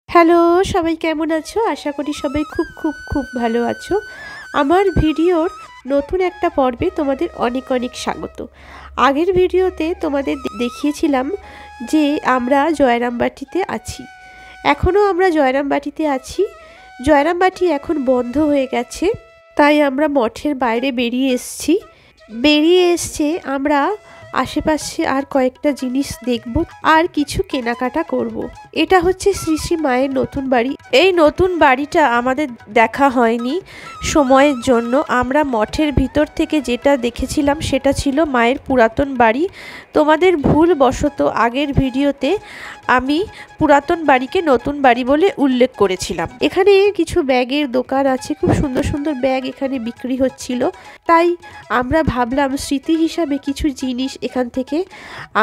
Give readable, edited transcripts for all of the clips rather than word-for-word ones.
Hello, সবাই কেমন আছো? আশা করি সবাই খুব খুব খুব ভালো আছো। আমার ভিডিওর নতুন একটা পর্বে তোমাদের অনেক অনেক স্বাগত। আগের ভিডিওতে তোমাদের দেখিয়েছিলাম যে আমরা জয়রামবাটিতে আছি। এখনও আমরা জয়রামবাটিতে আছি। জয়রামবাটি এখন বন্ধ হয়ে গেছে, তাই আমরা মঠের বাইরে বেরিয়ে এসছে আমরা আশেপাশে আর কয়েকটা জিনিস দেখব আর কিছু কেনাকাটা করব। এটা হচ্ছে শ্রী শ্রী মায়ের নতুন বাড়ি। এই নতুন বাড়িটা আমাদের দেখা হয়নি সময়ের জন্য। আমরা মঠের ভিতর থেকে যেটা দেখেছিলাম সেটা ছিল মায়ের পুরাতন বাড়ি। তোমাদের ভুলবশত আগের ভিডিওতে আমি পুরাতন বাড়িকে নতুন বাড়ি বলে উল্লেখ করেছিলাম। এখানে কিছু ব্যাগের দোকান আছে, খুব সুন্দর সুন্দর ব্যাগ এখানে বিক্রি হচ্ছিল। তাই আমরা ভাবলাম স্মৃতি হিসাবে কিছু জিনিস এখান থেকে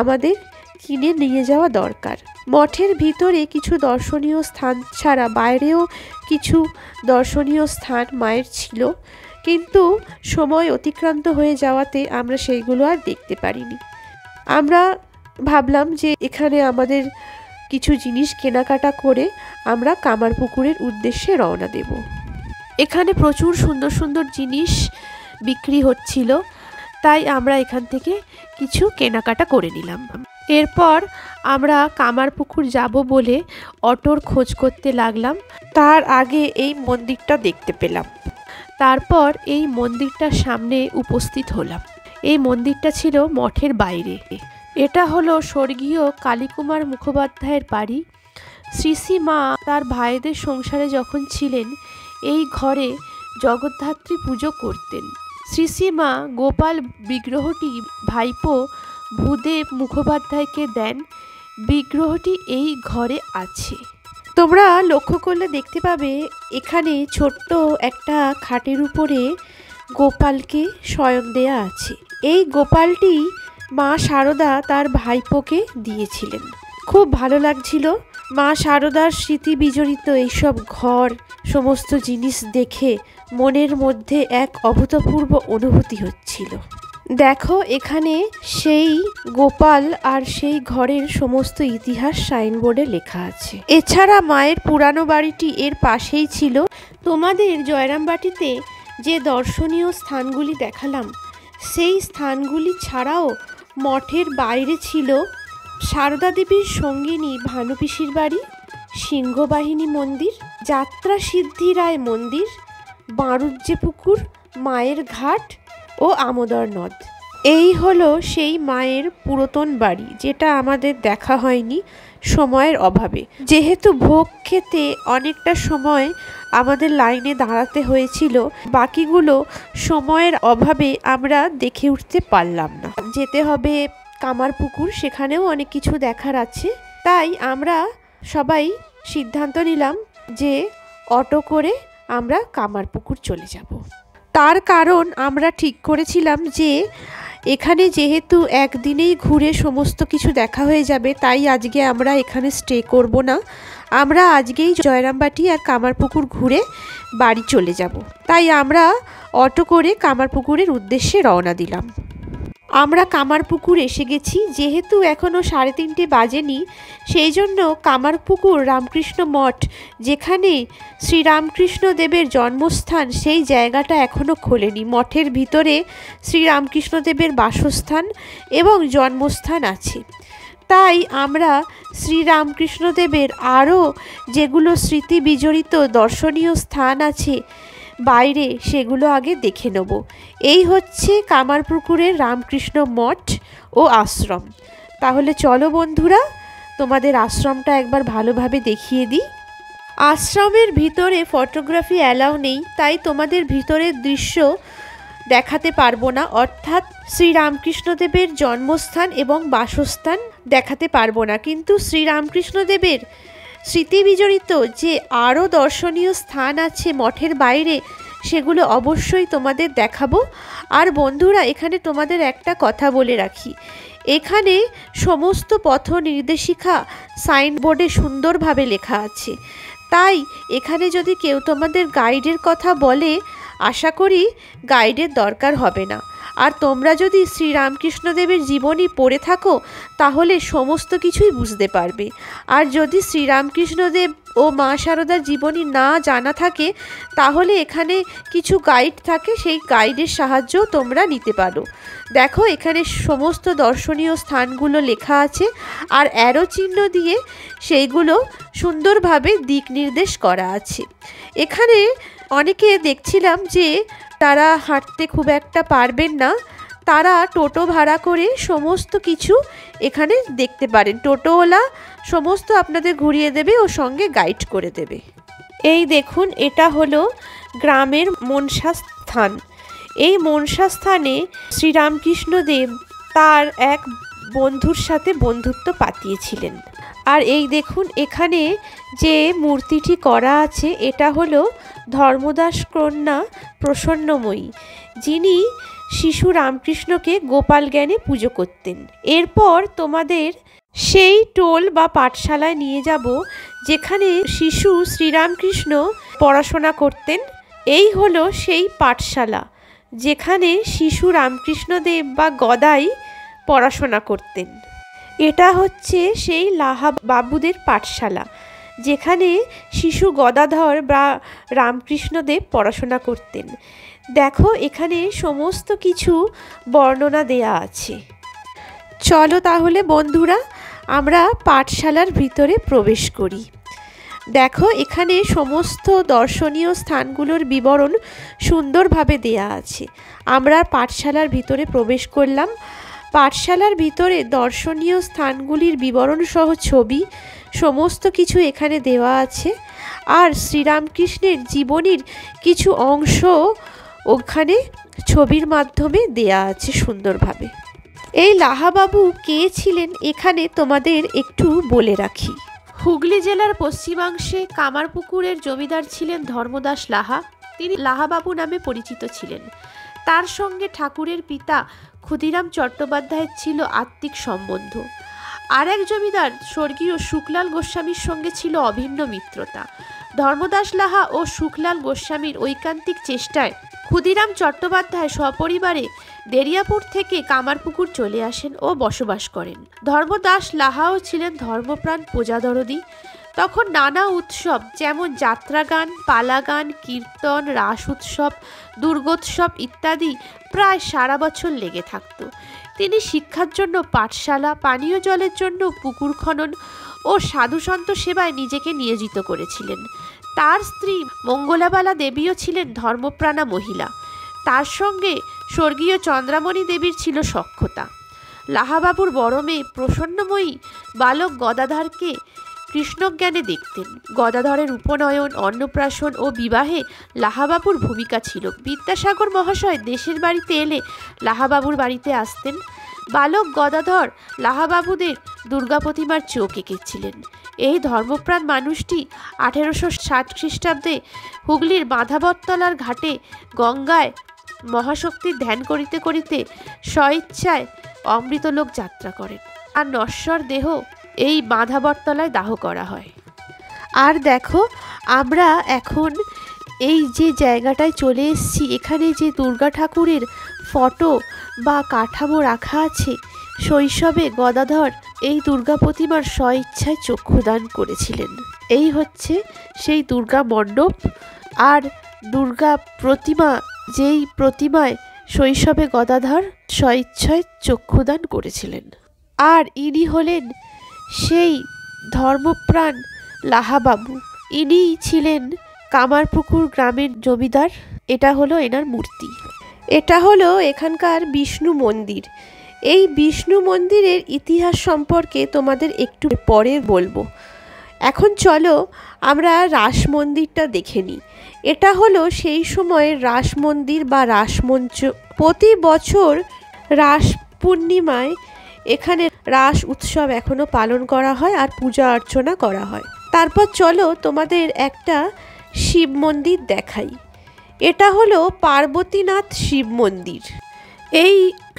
আমাদের কিনে নিয়ে যাওয়া দরকার। মঠের ভিতরে কিছু দর্শনীয় স্থান ছাড়া বাইরেও কিছু দর্শনীয় স্থান মায়ের ছিল, কিন্তু সময় অতিক্রান্ত হয়ে যাওয়াতে আমরা সেইগুলো আর দেখতে পারিনি। আমরা ভাবলাম যে এখানে আমাদের কিছু জিনিস কেনাকাটা করে আমরা কামারপুকুরের উদ্দেশ্যে রওনা দেব। এখানে প্রচুর সুন্দর সুন্দর জিনিস বিক্রি হচ্ছিল, তাই আমরা এখান থেকে কিছু কেনাকাটা করে নিলাম। এরপর আমরা কামারপুকুর যাব বলে অটোর খোঁজ করতে লাগলাম। তার আগে এই মন্দিরটা দেখতে পেলাম। তারপর এই মন্দিরটার সামনে উপস্থিত হলাম। এই মন্দিরটা ছিল মঠের বাইরে। এটা হলো স্বর্গীয় কালীকুমার মুখোপাধ্যায়ের বাড়ি। শ্রী শ্রী মা তার ভাইদের সংসারে যখন ছিলেন এই ঘরে জগদ্ধাত্রী পুজো করতেন। শ্রী শ্রী মা গোপাল বিগ্রহটি ভাইপো ভূদেব মুখোপাধ্যায়কে দেন। বিগ্রহটি এই ঘরে আছে। তোমরা লক্ষ্য করলে দেখতে পাবে এখানে ছোট্ট একটা খাটের উপরে গোপালকে শয়ন দেয়া আছে। এই গোপালটি মা শারদা তার ভাইপোকে দিয়েছিলেন। খুব ভালো লাগছিল মা শারদার স্মৃতি বিজড়িত এইসব ঘর সমস্ত জিনিস দেখে মনের মধ্যে এক অভূতপূর্ব অনুভূতি হচ্ছিল। দেখো এখানে সেই গোপাল আর সেই ঘরের সমস্ত ইতিহাস সাইনবোর্ডে লেখা আছে। এছাড়া মায়ের পুরানো বাড়িটি এর পাশেই ছিল। তোমাদের জয়রামবাটিতে যে দর্শনীয় স্থানগুলি দেখালাম সেই স্থানগুলি ছাড়াও মঠের বাইরে ছিল সারদা দেবীর সঙ্গিনী ভানুপিসির বাড়ি, সিংহবাহিনী মন্দির, যাত্রা সিদ্ধি রায় মন্দির, বাঁরুজ্জে পুকুর, মায়ের ঘাট ও আমোদর নদ। এই হলো সেই মায়ের পুরাতন বাড়ি, যেটা আমাদের দেখা হয়নি সময়ের অভাবে। যেহেতু ভোগ খেতে অনেকটা সময় আমাদের লাইনে দাঁড়াতে হয়েছিল, বাকিগুলো সময়ের অভাবে আমরা দেখে উঠতে পারলাম না। যেতে হবে কামারপুকুর, সেখানেও অনেক কিছু দেখার আছে। তাই আমরা সবাই সিদ্ধান্ত নিলাম যে অটো করে আমরা কামারপুকুর চলে যাব। তার কারণ আমরা ঠিক করেছিলাম যে এখানে যেহেতু একদিনেই ঘুরে সমস্ত কিছু দেখা হয়ে যাবে, তাই আজকে আমরা এখানে স্টে করব না। আমরা আজকেই জয়রামবাটি আর কামারপুকুর ঘুরে বাড়ি চলে যাব। তাই আমরা অটো করে কামারপুকুরের উদ্দেশ্যে রওনা দিলাম। আমরা কামারপুকুর এসে গেছি। যেহেতু এখনও 3:30 বাজেনি, সেই জন্য কামারপুকুর রামকৃষ্ণ মঠ, যেখানে শ্রীরামকৃষ্ণ দেবের জন্মস্থান, সেই জায়গাটা এখনও খোলেনি। মঠের ভিতরে শ্রীরামকৃষ্ণদেবের বাসস্থান এবং জন্মস্থান আছে। তাই আমরা শ্রীরামকৃষ্ণদেবের আরও যেগুলো স্মৃতি বিজড়িত দর্শনীয় স্থান আছে বাইরে, সেগুলো আগে দেখে নেব। এই হচ্ছে কামারপুকুরের রামকৃষ্ণ মঠ ও আশ্রম। তাহলে চলো বন্ধুরা, তোমাদের আশ্রমটা একবার ভালোভাবে দেখিয়ে দিই। আশ্রমের ভিতরে ফটোগ্রাফি অ্যালাউ নেই, তাই তোমাদের ভিতরের দৃশ্য দেখাতে পারবো না, অর্থাৎ শ্রীরামকৃষ্ণদেবের জন্মস্থান এবং বাসস্থান দেখাতে পারবো না। কিন্তু শ্রীরামকৃষ্ণদেবের স্মৃতি বিজড়িত যে আরও দর্শনীয় স্থান আছে মঠের বাইরে, সেগুলো অবশ্যই তোমাদের দেখাবো। আর বন্ধুরা, এখানে তোমাদের একটা কথা বলে রাখি, এখানে সমস্ত পথ নির্দেশিকা সাইনবোর্ডে সুন্দরভাবে লেখা আছে। তাই এখানে যদি কেউ তোমাদের গাইডের কথা বলে, আশা করি গাইডের দরকার হবে না। আর তোমরা যদি শ্রীরামকৃষ্ণদেবের জীবনী পড়ে থাকো তাহলে সমস্ত কিছুই বুঝতে পারবে। আর যদি শ্রীরামকৃষ্ণদেব ও মা শারদার জীবনী না জানা থাকে তাহলে এখানে কিছু গাইড থাকে, সেই গাইডের সাহায্যও তোমরা নিতে পারো। দেখো এখানে সমস্ত দর্শনীয় স্থানগুলো লেখা আছে আর অ্যারো চিহ্ন দিয়ে সেইগুলো সুন্দরভাবে দিক নির্দেশ করা আছে। এখানে অনেকে দেখছিলাম যে তারা হাঁটতে খুব একটা পারবেন না, তারা টোটো ভাড়া করে সমস্ত কিছু এখানে দেখতে পারেন। টোটোওয়ালা সমস্ত আপনাদের ঘুরিয়ে দেবে ও সঙ্গে গাইড করে দেবে। এই দেখুন, এটা হলো গ্রামের মনসা স্থান। এই মনসা স্থানে শ্রীরামকৃষ্ণদেব তার এক বন্ধুর সাথে বন্ধুত্ব পাতিয়েছিলেন। আর এই দেখুন এখানে যে মূর্তিটি করা আছে এটা হলো ধর্মদাস কন্যা প্রসন্নময়ী, যিনি শিশু রামকৃষ্ণকে গোপাল জ্ঞানে পুজো করতেন। এরপর তোমাদের সেই টোল বা পাঠশালায় নিয়ে যাব যেখানে শিশু শ্রীরামকৃষ্ণ পড়াশোনা করতেন। এই হলো সেই পাঠশালা যেখানে শিশু রামকৃষ্ণদেব বা গদাই পড়াশোনা করতেন। এটা হচ্ছে সেই লাহা বাবুদের পাঠশালা যেখানে শিশু গদাধর বা রামকৃষ্ণদেব পড়াশোনা করতেন। দেখো এখানে সমস্ত কিছু বর্ণনা দেয়া আছে। চলো তাহলে বন্ধুরা আমরা পাঠশালার ভিতরে প্রবেশ করি। দেখো এখানে সমস্ত দর্শনীয় স্থানগুলোর বিবরণ সুন্দরভাবে দেয়া আছে। আমরা পাঠশালার ভিতরে প্রবেশ করলাম। পাঠশালার ভিতরে দর্শনীয় স্থানগুলির বিবরণ সহ ছবি সমস্ত কিছু এখানে দেওয়া আছে। আর শ্রীরামকৃষ্ণের জীবনীর কিছু অংশ ওখানে ছবির মাধ্যমে দেয়া আছে সুন্দরভাবে। এই লাহাবাবু কে ছিলেন এখানে তোমাদের একটু বলে রাখি। হুগলি জেলার পশ্চিমাংশে কামারপুকুরের জমিদার ছিলেন ধর্মদাস লাহা। তিনি লাহাবাবু নামে পরিচিত ছিলেন। তার সঙ্গে ঠাকুরের পিতা ক্ষুদিরাম চট্টোপাধ্যায়ের ছিল আত্মিক সম্বন্ধ। আর এক জমিদার স্বর্গীয় শুকলাল গোস্বামীর সঙ্গে ছিল অভিন্ন মিত্রতা। ধর্মদাস লাহা ও শুকলাল গোস্বামীর ঐকান্তিক চেষ্টায় ক্ষুদিরাম চট্টোপাধ্যায় সপরিবারে দেরিয়াপুর থেকে কামারপুকুর চলে আসেন ও বসবাস করেন। ধর্মদাস লাহাও ছিলেন ধর্মপ্রাণ প্রজাদরদী। তখন নানা উৎসব যেমন যাত্রাগান, পালাগান, কীর্তন, রাস উৎসব, দুর্গোৎসব ইত্যাদি প্রায় সারা বছর লেগে থাকত। তিনি শিক্ষার জন্য পাঠশালা, পানীয় জলের জন্য পুকুর খনন ও সাধুসন্ত সেবায় নিজেকে নিয়োজিত করেছিলেন। তার স্ত্রী মঙ্গলাবালা দেবীও ছিলেন ধর্মপ্রাণা মহিলা। তার সঙ্গে স্বর্গীয় চন্দ্রামণি দেবীর ছিল সখ্যতা। লাহাবাবুর বড় মেয়ে প্রসন্নময়ী বালক গদাধরকে কৃষ্ণজ্ঞানে দেখতেন। গদাধরের উপনয়ন, অন্নপ্রাশন ও বিবাহে লাহাবাবুর ভূমিকা ছিল। বিদ্যাসাগর মহাশয় দেশের বাড়িতে এলে লাহাবাবুর বাড়িতে আসতেন। বালক গদাধর লাহাবাবুদের দুর্গা প্রতিমার চোখ এঁকেছিলেন। এই ধর্মপ্রাণ মানুষটি 1860 খ্রিস্টাব্দে হুগলির মাধাবরতলার ঘাটে গঙ্গায় মহাশক্তির ধ্যান করিতে করিতে স্বইচ্ছায় অমৃতলোক যাত্রা করেন। আর নশ্বর দেহ এই মাধাবরতলায় দাহ করা হয়। আর দেখো আমরা এখন এই যে জায়গাটায় চলে এসেছি, এখানে যে দুর্গা ঠাকুরের ফটো বা কাঠামো রাখা আছে, শৈশবে গদাধর এই দুর্গা প্রতিমার স্বইচ্ছায় চক্ষুদান করেছিলেন। এই হচ্ছে সেই দুর্গা মণ্ডপ আর দুর্গা প্রতিমা, যেই প্রতিমায় শৈশবে গদাধর স্বইচ্ছায় চক্ষুদান করেছিলেন। আর ইনি হলেন সেই ধর্মপ্রাণ লাহাবাবু। ইনি ছিলেন কামারপুকুর গ্রামের জমিদার। এটা হলো এনার মূর্তি। এটা হলো এখানকার বিষ্ণু মন্দির। এই বিষ্ণু মন্দিরের ইতিহাস সম্পর্কে তোমাদের একটু পরে বলবো। এখন চলো আমরা রাস মন্দিরটা দেখে নিই। এটা হলো সেই সময়ের রাস মন্দির বা রাসমঞ্চ। প্রতি বছর রাস পূর্ণিমায় এখানে রাস উৎসব এখনো পালন করা হয় আর পূজা অর্চনা করা হয়। তারপর চলো তোমাদের একটা শিব মন্দির দেখাই। এটা হলো পার্বতীনাথ শিব মন্দির। এই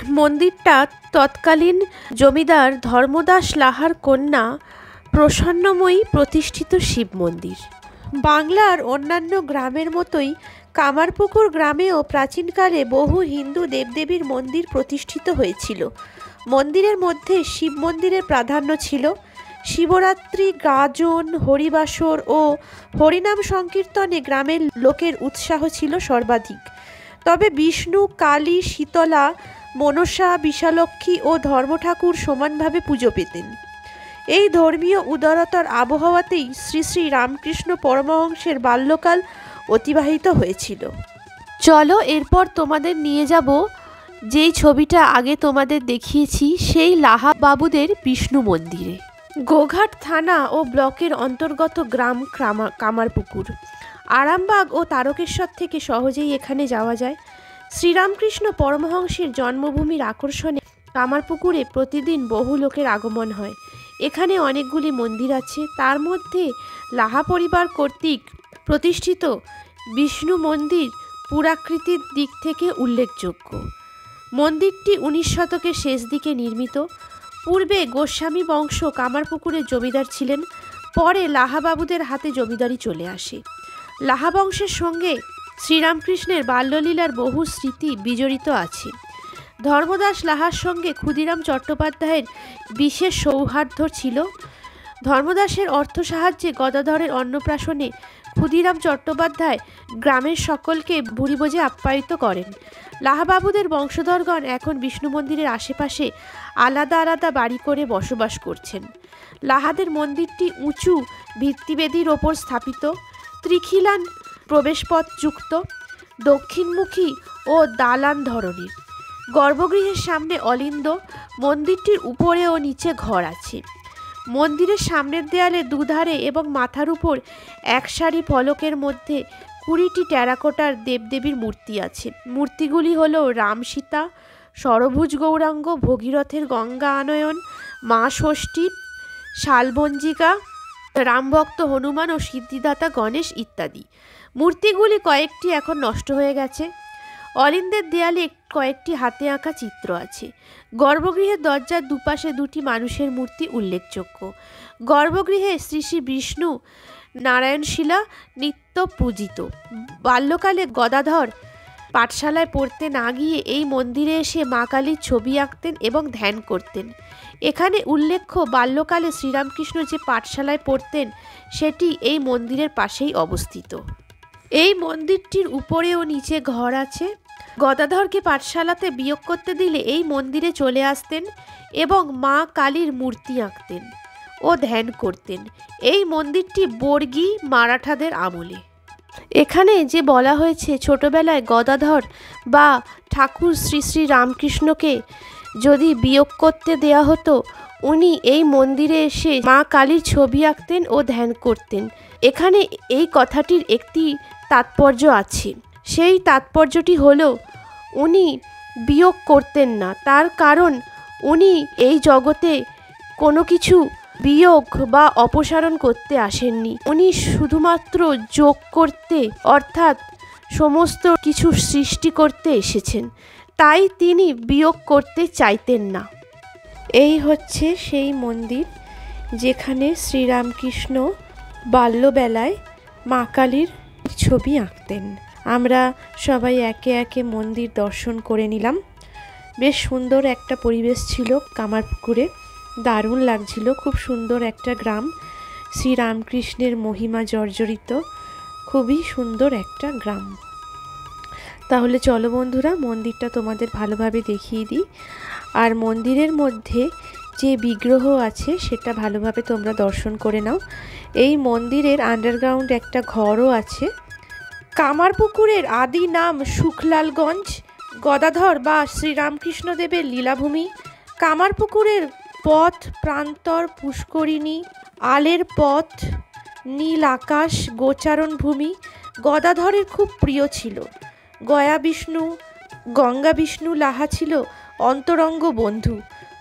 মন্দিরটা তৎকালীন জমিদার ধর্মদাস লাহার কন্যা প্রসন্নময়ী প্রতিষ্ঠিত শিব মন্দির। বাংলার অন্যান্য গ্রামের মতোই কামারপুকুর গ্রামেও প্রাচীনকালে বহু হিন্দু দেবদেবীর মন্দির প্রতিষ্ঠিত হয়েছিল। মন্দিরের মধ্যে শিব মন্দিরের প্রাধান্য ছিল। শিবরাত্রি, গাজন, হরিবাসর ও হরিনাম সংকীর্তনে গ্রামের লোকের উৎসাহ ছিল সর্বাধিক। তবে বিষ্ণু, কালী, শীতলা, মনসা, বিশালক্ষী ও ধর্মঠাকুর সমানভাবে পুজো পেতেন। এই ধর্মীয় উদারতার আবহাওয়াতেই শ্রী শ্রী রামকৃষ্ণ পরমহংসের বাল্যকাল অতিবাহিত হয়েছিল। চলো এরপর তোমাদের নিয়ে যাব যেই ছবিটা আগে তোমাদের দেখিয়েছি, সেই লাহা বাবুদের বিষ্ণু মন্দিরে। গোঘাট থানা ও ব্লকের অন্তর্গত গ্রাম কামারপুকুর। আরামবাগ ও তারকেশ্বর থেকে সহজেই এখানে যাওয়া যায়। শ্রীরামকৃষ্ণ পরমহংসের জন্মভূমির আকর্ষণে কামারপুকুরে প্রতিদিন বহু লোকের আগমন হয়। এখানে অনেকগুলি মন্দির আছে, তার মধ্যে লাহা পরিবার কর্তৃক প্রতিষ্ঠিত বিষ্ণু মন্দির পুরাকৃতির দিক থেকে উল্লেখযোগ্য। মন্দিরটি 19 শতকের শেষ দিকে নির্মিত। পূর্বে গোস্বামী বংশ কামারপুকুরের জমিদার ছিলেন, পরে লাহাবাবুদের হাতে জমিদারি চলে আসে। লাহা বংশের সঙ্গে শ্রীরামকৃষ্ণের বাল্যলীলার বহু স্মৃতি বিজড়িত আছে। ধর্মদাস লাহার সঙ্গে ক্ষুদিরাম চট্টোপাধ্যায়ের বিশেষ সৌহার্দ্য ছিল। ধর্মদাসের অর্থ সাহায্যে গদাধরের অন্নপ্রাশনে ক্ষুদিরাম চট্টোপাধ্যায় গ্রামের সকলকে ভুরিভোজে আপ্যায়িত করেন। লাহাবাবুদের বংশধরগণ এখন বিষ্ণু মন্দিরের আশেপাশে আলাদা আলাদা বাড়ি করে বসবাস করছেন। লাহাদের মন্দিরটি উঁচু ভিত্তিবেদির ওপর স্থাপিত, ত্রিখিলান প্রবেশপথ যুক্ত, দক্ষিণমুখী ও দালান ধরনের। গর্ভগৃহের সামনে অলিন্দ, মন্দিরটির উপরে ও নিচে ঘর আছে। মন্দিরের সামনের দেয়ালে দুধারে এবং মাথার উপর এক সারি ফলকের মধ্যে 20টি টেরাকোটার দেবদেবীর মূর্তি আছে। মূর্তিগুলি হল রাম সীতা, ষড়ভুজ গৌরাঙ্গ, ভগীরথের গঙ্গা আনয়ন, মা ষষ্ঠী, শালবঞ্জিকা, রামভক্ত হনুমান ও সিদ্ধিদাতা গণেশ ইত্যাদি। মূর্তিগুলি কয়েকটি এখন নষ্ট হয়ে গেছে। অলিন্দের দেয়ালে কয়েকটি হাতে আঁকা চিত্র আছে। গর্ভগৃহের দরজার দুপাশে 2টি মানুষের মূর্তি উল্লেখযোগ্য। গর্ভগৃহে শ্রী শ্রী বিষ্ণু নারায়ণশিলা নিত্য পূজিত। বাল্যকালে গদাধর পাঠশালায় পড়তে না গিয়ে এই মন্দিরে এসে মা কালীর ছবি আঁকতেন এবং ধ্যান করতেন। এখানে উল্লেখ্য, বাল্যকালে শ্রীরামকৃষ্ণ যে পাঠশালায় পড়তেন সেটি এই মন্দিরের পাশেই অবস্থিত। এই মন্দিরটির উপরে ও নিচে ঘর আছে। গদাধরকে পাঠশালাতে বিয়োগ করতে দিলে এই মন্দিরে চলে আসতেন এবং মা কালীর মূর্তি আঁকতেন ও ধ্যান করতেন। এই মন্দিরটি বর্গী মারাঠাদের আমলে। এখানে যে বলা হয়েছে, ছোটবেলায় গদাধর বা ঠাকুর শ্রী শ্রী রামকৃষ্ণকে যদি বিয়োগ করতে দেয়া হতো, উনি এই মন্দিরে এসে মা কালীর ছবি আঁকতেন ও ধ্যান করতেন। এখানে এই কথাটির একটি তাৎপর্য আছে। সেই তাৎপর্যটি হলো, উনি বিয়োগ করতেন না, তার কারণ উনি এই জগতে কোনো কিছু বিয়োগ বা অপসারণ করতে আসেননি। উনি শুধুমাত্র যোগ করতে, অর্থাৎ সমস্ত কিছু সৃষ্টি করতে এসেছেন, তাই তিনি বিয়োগ করতে চাইতেন না। এই হচ্ছে সেই মন্দির যেখানে শ্রীরামকৃষ্ণ বাল্যবেলায় মা কালীর ছবি আঁকতেন। আমরা সবাই একে একে মন্দির দর্শন করে নিলাম। বেশ সুন্দর একটা পরিবেশ ছিল কামারপুকুরে, দারুণ লাগছিল। খুব সুন্দর একটা গ্রাম, শ্রীরামকৃষ্ণের মহিমা জর্জরিত, খুবই সুন্দর একটা গ্রাম। তাহলে চলো বন্ধুরা, মন্দিরটা তোমাদের ভালোভাবে দেখিয়ে দিই। আর মন্দিরের মধ্যে যে বিগ্রহ আছে সেটা ভালোভাবে তোমরা দর্শন করে নাও। এই মন্দিরের আন্ডারগ্রাউন্ড একটা ঘরও আছে। কামারপুকুরের আদি নাম শুকলালগঞ্জ, গদাধর বা শ্রীরামকৃষ্ণদেবের লীলাভূমি। কামারপুকুরের পথ প্রান্তর, পুষ্করিণী, আলের পথ, নীল আকাশ, গোচারণ ভূমি গদাধরের খুব প্রিয় ছিল। গয়া বিষ্ণু, গঙ্গা বিষ্ণু লাহা ছিল অন্তরঙ্গ বন্ধু।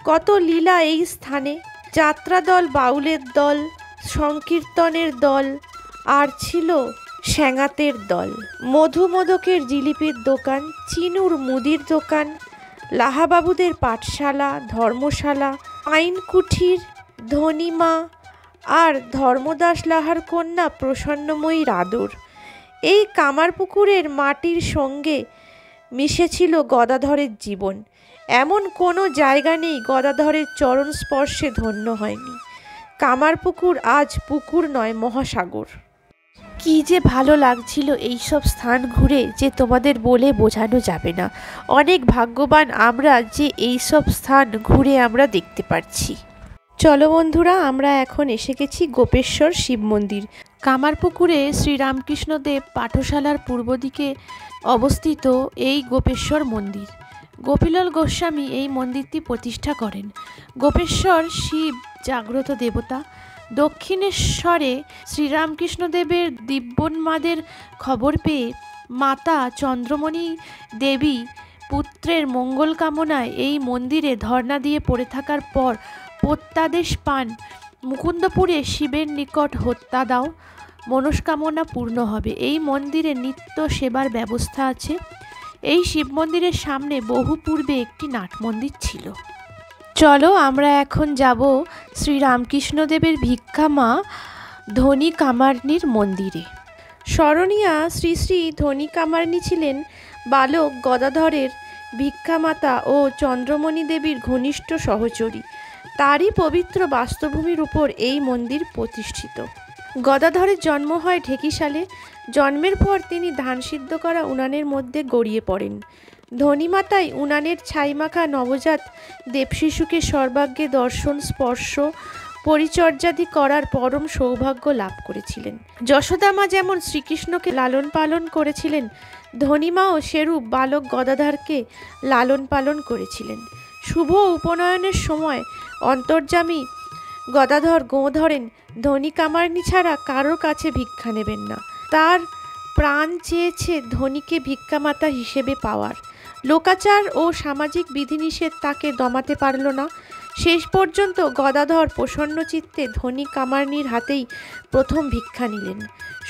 কত লীলা এই স্থানে। যাত্রা দল, বাউলের দল, সংকীর্তনের দল, আর ছিল স্যাঙাতের দল। মধুমোদকের জিলিপির দোকান, চিনুর মুদির দোকান, লাহাবাবুদের পাঠশালা, ধর্মশালা, আইন কুঠির, ধনিমা, আর ধর্মদাস লাহার কন্যা প্রসন্নময়ীর আদর। এই কামারপুকুরের মাটির সঙ্গে মিশেছিল গদাধরের জীবন। এমন কোনো জায়গা নেই গদাধরের চরণ স্পর্শে ধন্য হয়নি। কামারপুকুর আজ পুকুর নয়, মহাসাগর। কি যে ভালো লাগছিল এইসব স্থান ঘুরে, যে তোমাদের বলে বোঝানো যাবে না। অনেক ভাগ্যবান আমরা যে এইসব স্থান ঘুরে আমরা দেখতে পারছি। চলো বন্ধুরা, আমরা এখন এসে গেছি গোপেশ্বর শিব মন্দির। কামারপুকুরে শ্রীরামকৃষ্ণদেব পাঠশালার পূর্ব দিকে অবস্থিত এই গোপেশ্বর মন্দির। গোপীলাল গোস্বামী এই মন্দিরটি প্রতিষ্ঠা করেন। গোপেশ্বর শিব জাগ্রত দেবতা। দক্ষিণেশ্বরে শ্রীরামকৃষ্ণদেবের দিব্যোন্মাদের খবর পেয়ে মাতা চন্দ্রমণি দেবী পুত্রের মঙ্গল কামনায় এই মন্দিরে ধর্ণা দিয়ে পড়ে থাকার পর প্রত্যাদেশ পান, মুকুন্দপুরে শিবের নিকট হত্যা দাও, মনস্কামনা পূর্ণ হবে। এই মন্দিরে নিত্য সেবার ব্যবস্থা আছে। এই শিব মন্দিরের সামনে বহু পূর্বে একটি নাট মন্দির ছিল। চলো আমরা এখন যাব শ্রীরামকৃষ্ণদেবের ভিক্ষা মা ধনী কামার্নির মন্দিরে। স্মরণীয়া শ্রী শ্রী ধনী কামার্নি ছিলেন বালক গদাধরের ভিক্ষামাতা ও চন্দ্রমণি দেবীর ঘনিষ্ঠ সহচরী। তারই পবিত্র বাস্তভূমির উপর এই মন্দির প্রতিষ্ঠিত। গদাধরের জন্ম হয় ঢেকিসালে। জন্মের পর তিনি ধান সিদ্ধ করা উনানের মধ্যে গড়িয়ে পড়েন। ধনীমাতাই উনানের ছাইমাখা নবজাত দেবশিশুকে সর্বাগ্যে দর্শন, স্পর্শ, পরিচর্যাদি করার পরম সৌভাগ্য লাভ করেছিলেন। যশোদামা যেমন শ্রীকৃষ্ণকে লালন পালন করেছিলেন, ধনীমাও সেরূপ বালক গদাধরকে লালন পালন করেছিলেন। শুভ উপনয়নের সময় অন্তর্যামী গদাধর গোঁ ধরেন, ধনী কামার্নি ছাড়া কারোর কাছে ভিক্ষা নেবেন না। তার প্রাণ চেয়েছে ধনীকে ভিক্ষামাতা হিসেবে পাওয়ার। লোকাচার ও সামাজিক বিধিনিষেধ তাকে দমাতে পারল না। শেষ পর্যন্ত গদাধর প্রসন্ন চিত্তে ধনী কামার্নির হাতেই প্রথম ভিক্ষা নিলেন।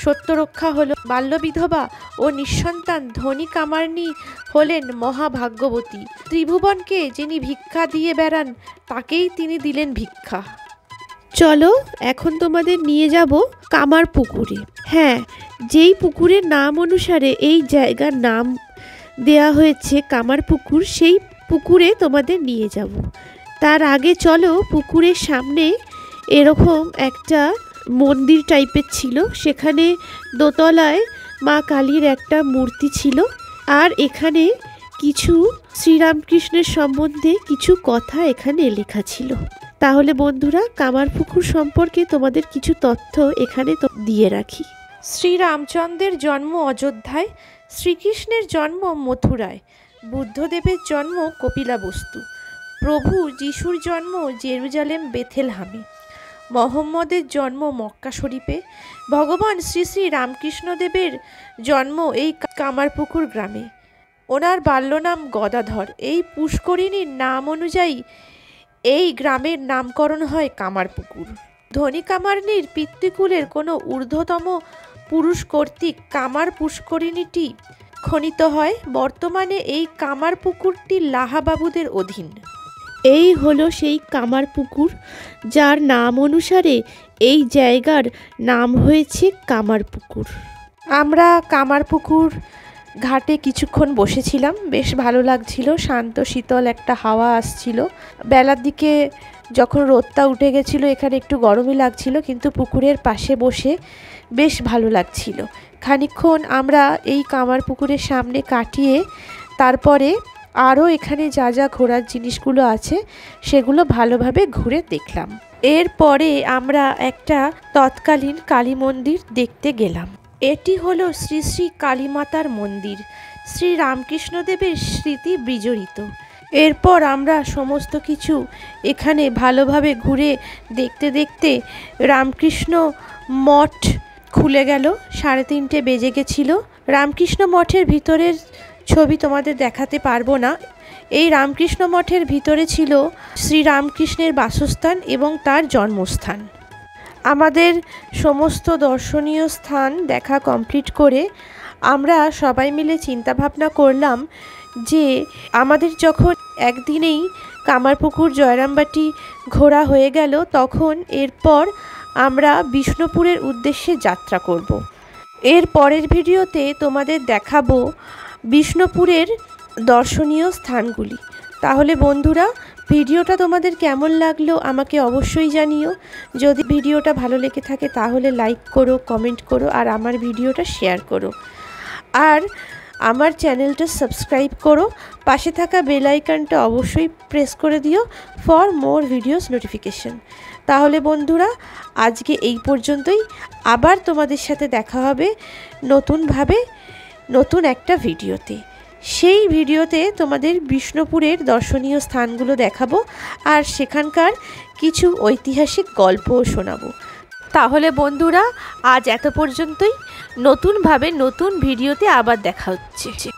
সত্যরক্ষা হল। বাল্যবিধবা ও নিঃসন্তান ধনী কামার্নি হলেন মহাভাগ্যবতী। ত্রিভুবনকে যিনি ভিক্ষা দিয়ে বেড়ান, তাকেই তিনি দিলেন ভিক্ষা। চলো এখন তোমাদের নিয়ে যাব কামারপুকুরে। হ্যাঁ, যেই পুকুরের নাম অনুসারে এই জায়গার নাম দেয়া হয়েছে কামারপুকুর, সেই পুকুরে তোমাদের নিয়ে যাব। তার আগে চলো, পুকুরের সামনে এরকম একটা মন্দির টাইপের ছিল। সেখানে দোতলায় মা কালীর একটা মূর্তি ছিল। আর এখানে কিছু শ্রীরামকৃষ্ণের সম্বন্ধে কিছু কথা এখানে লেখা ছিল। তাহলে বন্ধুরা, কামারপুকুর সম্পর্কে তোমাদের কিছু তথ্য এখানে দিয়ে রাখি। শ্রীরামচন্দ্রের জন্ম অযোধ্যায়, শ্রীকৃষ্ণের জন্ম মথুরায়, বুদ্ধদেবের জন্ম কপিলাবস্তু, প্রভু যিশুর জন্ম জেরুজালেম বেথেলহামে, মোহাম্মদের জন্ম মক্কা শরীফে, ভগবান শ্রী শ্রী রামকৃষ্ণদেবের জন্ম এই কামারপুকুর গ্রামে। ওনার বাল্যনাম গদাধর। এই পুষ্করিণীর নাম অনুযায়ী এই গ্রামের নামকরণ হয় কামারপুকুর। ধনী কামার্নির পিতৃকুলের কোনো ঊর্ধ্বতম পুরুষ কর্তৃক কামার পুষ্করিণীটি খনিত হয়। বর্তমানে এই কামারপুকুরটি লাহাবাবুদের অধীন। এই হলো সেই কামারপুকুর, যার নাম অনুসারে এই জায়গার নাম হয়েছে কামারপুকুর। আমরা কামারপুকুর ঘাটে কিছুক্ষণ বসেছিলাম। বেশ ভালো লাগছিল, শান্ত শীতল একটা হাওয়া আসছিল। বেলার দিকে যখন রোদটা উঠে গেছিলো, এখানে একটু গরমই লাগছিল, কিন্তু পুকুরের পাশে বসে বেশ ভালো লাগছিল। খানিকক্ষণ আমরা এই কামারপুকুরের সামনে কাটিয়ে তারপরে আরও এখানে যা যা ঘোরার জিনিসগুলো আছে সেগুলো ভালোভাবে ঘুরে দেখলাম। এরপরে আমরা একটা তৎকালীন কালী মন্দির দেখতে গেলাম। এটি হলো শ্রী শ্রী কালীমাতার মন্দির, শ্রী রামকৃষ্ণদেবের স্মৃতি বিজড়িত। এরপর আমরা সমস্ত কিছু এখানে ভালোভাবে ঘুরে দেখতে দেখতে রামকৃষ্ণ মঠ খুলে গেল। 3:30 বেজে গেছিল। রামকৃষ্ণ মঠের ভিতরের ছবি তোমাদের দেখাতে পারবো না। এই রামকৃষ্ণ মঠের ভিতরে ছিল শ্রীরামকৃষ্ণের বাসস্থান এবং তার জন্মস্থান। আমাদের সমস্ত দর্শনীয় স্থান দেখা কমপ্লিট করে আমরা সবাই মিলে চিন্তা ভাবনা করলাম যে আমাদের যখন একদিনেই কামারপুকুর জয়রামবাটি ঘোরা হয়ে গেল, তখন এরপর আমরা বিষ্ণুপুরের উদ্দেশ্যে যাত্রা করব। এর পরের ভিডিওতে তোমাদের দেখাবো বিষ্ণুপুরের দর্শনীয় স্থানগুলি। তাহলে বন্ধুরা, ভিডিওটা তোমাদের কেমন লাগলো আমাকে অবশ্যই জানিও। যদি ভিডিওটা ভালো লেগে থাকে তাহলে লাইক করো, কমেন্ট করো, আর আমার ভিডিওটা শেয়ার করো। আর আমার চ্যানেলটা সাবস্ক্রাইব করো, পাশে থাকা বেল আইকনটা অবশ্যই প্রেস করে দিও ফর মোর ভিডিওস নোটিফিকেশন। তাহলে বন্ধুরা, আজকে এই পর্যন্তই। আবার তোমাদের সাথে দেখা হবে নতুনভাবে নতুন একটা ভিডিওতে। সেই ভিডিওতে তোমাদের বিষ্ণুপুরের দর্শনীয় স্থানগুলো দেখাবো আর সেখানকার কিছু ঐতিহাসিক গল্পও শোনাবো। তাহলে বন্ধুরা, আজ এত পর্যন্তই। নতুনভাবে নতুন ভিডিওতে আবার দেখা হচ্ছে।